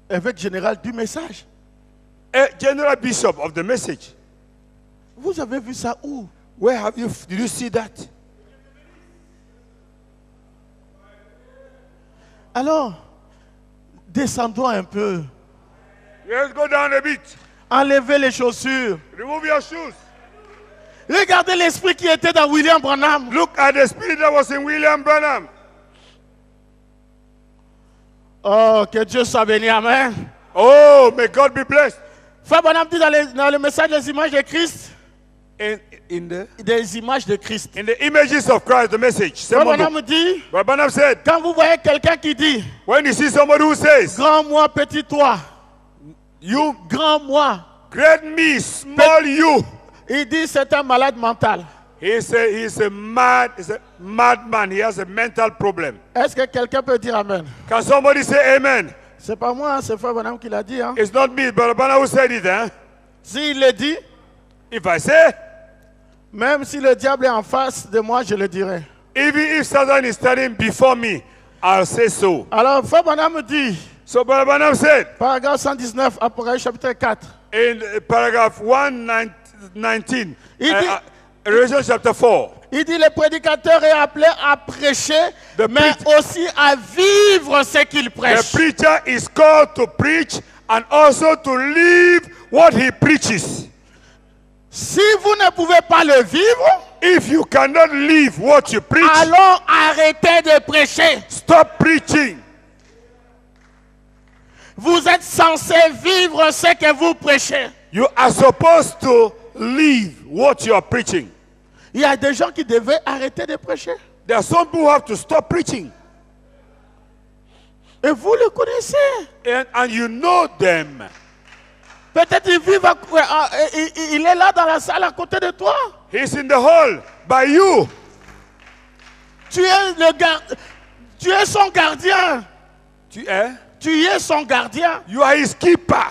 Évêque général du message. a general bishop of the message. Vous avez vu ça où? Did you see that? Alors, descendons un peu. Let's go down a bit. Enlevez les chaussures. Remove your shoes. Regardez l'esprit qui était dans William Branham. Look at the spirit that was in William Branham. Oh, que Dieu soit béni, amen. Oh, may God be blessed. Frère Branham dit dans le message des images de Christ, In des images de Christ. the images of Christ, the message. Frère Branham dit, Brother Branham said, quand vous voyez quelqu'un qui dit, when you see somebody who says, grand moi, petit toi, you grand moi, great me, small you, il dit c'est un malade mental. he's a madman. He has a mental problem. Est-ce que quelqu'un peut dire amen? Can somebody say amen? C'est pas moi, hein, c'est Frère Branham qui l'a dit. Hein. It's not me, Brother Branham who said it. Hein? S'il le dit, If I say, même si le diable est en face de moi, je le dirai. even if Satan is standing before me, I'll say so. Alors, Frère Branham dit, So Brother Branham said, paragraphe 119, Apocalypse chapitre 4, in paragraph 119, Il dit- Revelation chapter 4, il dit le prédicateur est appelé à prêcher, The mais aussi à vivre ce qu'il the prêche. preacher is called to preach and also to live what he preaches. Si vous ne pouvez pas le vivre, If you cannot live what you preach, alors arrêtez de prêcher. stop preaching. Vous êtes censé vivre ce que vous prêchez. You are supposed to live what you are preaching. Il y a des gens qui devaient arrêter de prêcher. There are some people who have to stop preaching. Et vous le connaissez. And you know them. Peut-être il vit, il est là dans la salle à côté de toi. He's in the hall by you. Tu es son gardien. Tu es? Tu es son gardien. You are his keeper.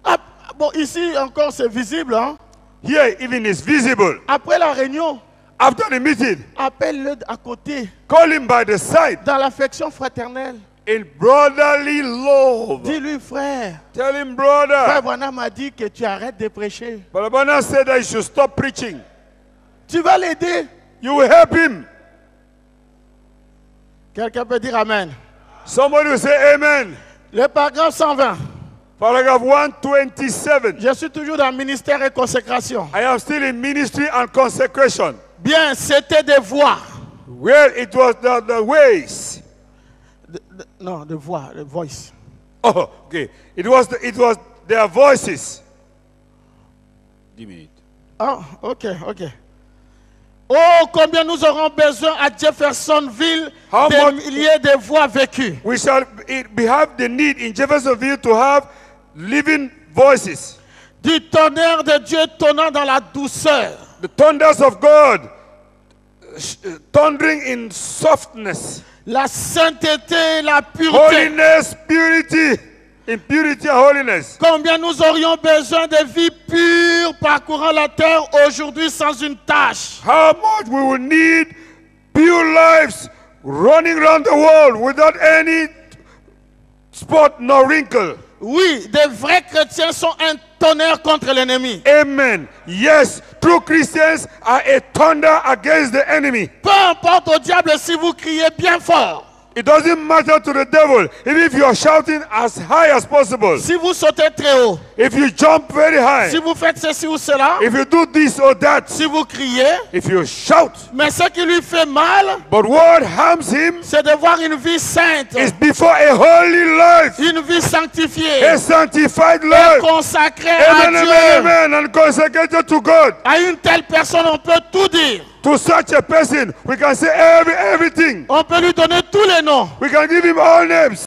Ah, bon, ici encore c'est visible. Hein? Here even is visible. Après la réunion, After the meeting, appelle-le à côté, call him by the side dans l'affection fraternelle. in brotherly love. Dis-lui, frère, Tell him, Frère brother. Branham m'a dit que tu arrêtes de prêcher. Brother Branham said that you should stop preaching. Tu vas l'aider. You will help him. Quelqu'un peut dire Amen. Somebody will say amen. Le paragraphe 120. Paragraph 127. Je suis toujours dans le ministère et consécration. I am still in ministry and consecration. Bien, c'était des voix. Where it was the ways. Non, de voix, de voice. Oh, okay. It was their voices. 10 minutes. Ah, ok, ok. Oh, combien nous aurons besoin à Jeffersonville How des much- milliers de voix vécues. We have the need in Jeffersonville to have living voices. Du tonnerre de Dieu tonnant dans la douceur. The thunders of God thundering in softness. La sainteté et la pureté. Holiness, purity. In purity and holiness. Combien nous aurions besoin de vie pure parcourant la terre aujourd'hui sans une tâche. How much we will need pure lives running around the world without any spot nor wrinkle. Oui, des vrais chrétiens sont un tonnerre contre l'ennemi. Amen. Yes, true Christians are a thunder against the enemy. Peu importe au diable si vous criez bien fort. It doesn't matter to the devil, even if you are shouting as high as possible. Si vous sautez très haut. If you jump very high, Si vous faites ceci ou cela. if you do this or that, Si vous criez. if you shout, Mais ce qui lui fait mal, but what harms him c'est de voir une vie sainte. is before a holy life, Une vie sanctifiée. a sanctified Et life. consacrée à Amen, Dieu. amen, amen, and consecrated to God. À une telle personne, on peut tout dire. To such a person, we can say everything. On peut lui donner tous les noms. We can give him all names.